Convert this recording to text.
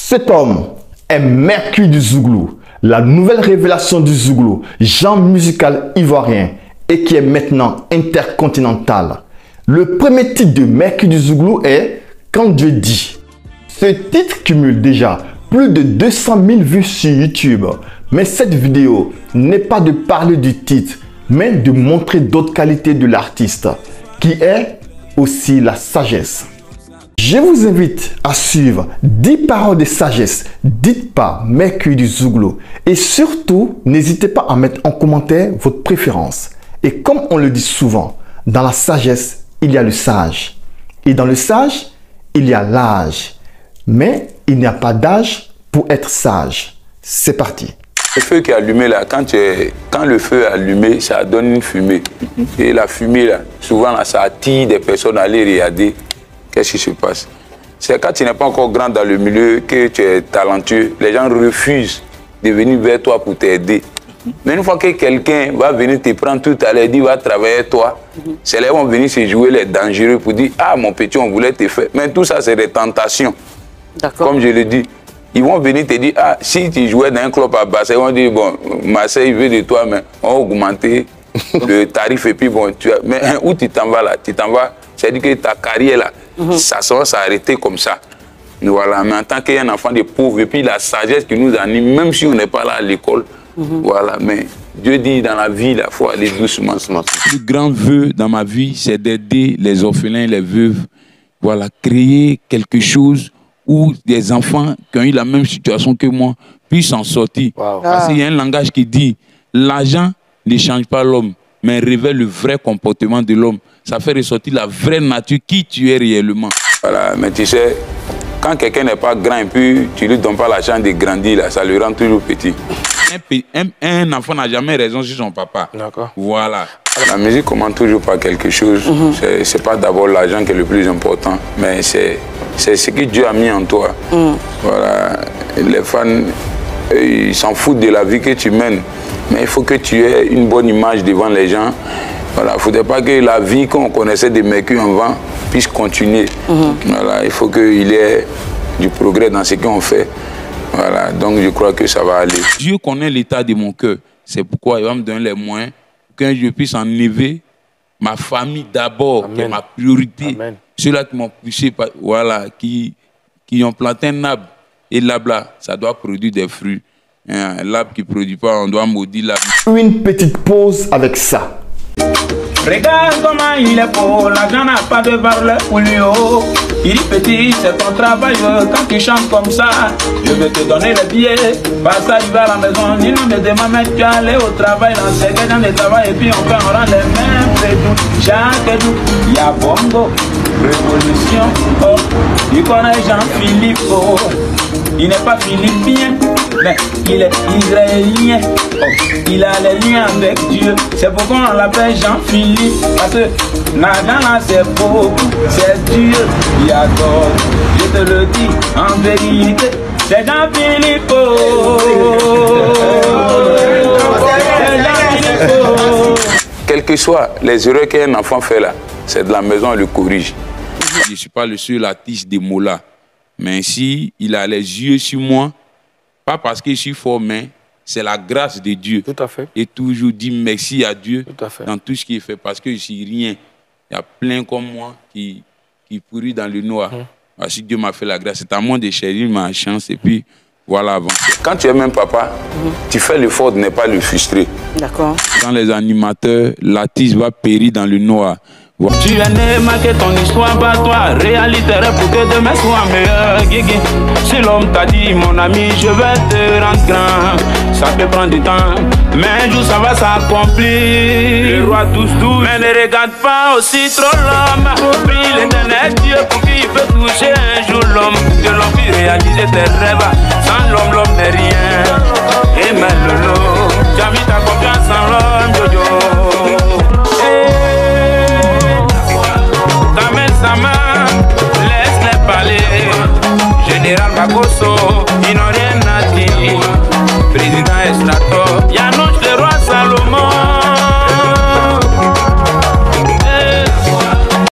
Cet homme est Mercure du Zouglou, la nouvelle révélation du Zouglou, genre musical ivoirien et qui est maintenant intercontinental. Le premier titre de Mercure du Zouglou est Quand Dieu dit. Ce titre cumule déjà plus de 200 000 vues sur YouTube. Mais cette vidéo n'est pas de parler du titre, mais de montrer d'autres qualités de l'artiste, qui est aussi la sagesse. Je vous invite à suivre 10 paroles de sagesse dites par Mercure du Zouglou. Et surtout, n'hésitez pas à mettre en commentaire votre préférence. Et comme on le dit souvent, dans la sagesse, il y a le sage. Et dans le sage, il y a l'âge. Mais il n'y a pas d'âge pour être sage. C'est parti. Le feu qui est allumé là, quand le feu est allumé, ça donne une fumée. Et la fumée là, souvent là, ça attire des personnes à aller regarder qu'est-ce qui se passe. C'est quand tu n'es pas encore grand dans le milieu, que tu es talentueux, les gens refusent de venir vers toi pour t'aider. Mais une fois que quelqu'un va venir te prendre tout à l'heure, il va travailler avec toi, c'est là qu'ils vont venir se jouer les dangereux pour dire « Ah, mon petit, on voulait te faire. » Mais tout ça, c'est des tentations. Comme je le dis. Ils vont venir te dire, ah, si tu jouais dans un club à Marseille, ils vont dire, bon, Marseille veut de toi, mais on va augmenter le tarif et puis bon, mais où tu t'en vas là? Tu t'en vas, c'est-à-dire que ta carrière là, ça va s'arrêter comme ça. Voilà, mais en tant qu'un enfant de pauvre, et puis la sagesse qui nous anime, même si on n'est pas là à l'école, voilà, mais Dieu dit dans la vie, il faut aller doucement. Le plus grand vœu dans ma vie, c'est d'aider les orphelins, les veuves, voilà, créer quelque chose où des enfants qui ont eu la même situation que moi puissent en sortir. Parce qu'il y a un langage qui dit l'argent ne change pas l'homme, mais révèle le vrai comportement de l'homme. Ça fait ressortir la vraie nature qui tu es réellement. Voilà, mais tu sais, quand quelqu'un n'est pas grand et puis tu ne lui donnes pas la chance de grandir, là, ça le rend toujours petit. Un enfant n'a jamais raison sur son papa. D'accord. Voilà. La musique commence toujours par quelque chose. C'est pas d'abord l'argent qui est le plus important, mais c'est ce que Dieu a mis en toi. Voilà. Les fans, ils s'en foutent de la vie que tu mènes, mais il faut que tu aies une bonne image devant les gens. Voilà. Il ne faudrait pas que la vie qu'on connaissait de Mercure en vent puisse continuer. Voilà. Il faut qu'il y ait du progrès dans ce qu'on fait. Voilà. Donc je crois que ça va aller. Dieu connaît l'état de mon cœur. C'est pourquoi il va me donner les moyens que je puisse enlever ma famille d'abord, qui est ma priorité. Ceux-là qui m'ont poussé, voilà, qui ont planté un arbre. Et l'arbre là, ça doit produire des fruits. L'arbre qui ne produit pas, on doit maudire l'arbre. Une petite pause avec ça. Regarde comment il est beau, l'argent n'a pas de valeur pour lui. Oh. Il dit petit, c'est ton travail, quand tu chantes comme ça, je vais te donner les billets. Pas ça, il va à la maison, il nous demande, mais tu es allé au travail, dans ces gens de travail, et puis on rend les mêmes prédous. Chaque jour, il y a bongo, révolution, oh. Il connaît Jean-Philippe, oh. Il n'est pas philippien, mais il est israélien. Oh. Il a les liens avec Dieu, c'est pourquoi on l'appelle Jean-Philippe. Parce que l'argent là c'est beau, c'est Dieu qui accorde. Je te le dis en vérité, c'est Jean-Philippe. Quelles que soient les erreurs qu'un enfant fait là, c'est de la maison, on le corrige. Je ne suis pas le seul artiste de Mola, mais si il a les yeux sur moi, pas parce que je suis fort, mais c'est la grâce de Dieu. Tout à fait. Et toujours dire merci à Dieu dans tout ce qu'il fait, parce que je ne suis rien. Il y a plein comme moi qui pourrit dans le noir. Parce que Dieu m'a fait la grâce. C'est à moi de chérir ma chance et puis voilà, avancer. Quand tu es même papa, tu fais l'effort de ne pas le frustrer. D'accord. Dans les animateurs, l'artiste va périr dans le noir. Voilà. Tu es né, marquer ton histoire par toi. Réalité pour que demain soit meilleur. Guigui. Si l'homme t'a dit, mon ami, je vais te rendre grand, ça peut prendre du temps, mais un jour ça va s'accomplir. Le roi tous doux, mais ne regarde pas aussi trop l'homme. Prie l'éternel Dieu pour qu'il peut toucher un jour l'homme. Que l'homme puisse réaliser tes rêves. Sans l'homme, l'homme n'est rien. Et même le lot, tu as mis ta confiance en l'homme, Jojo. Laisse-les parler, Général Bagoso.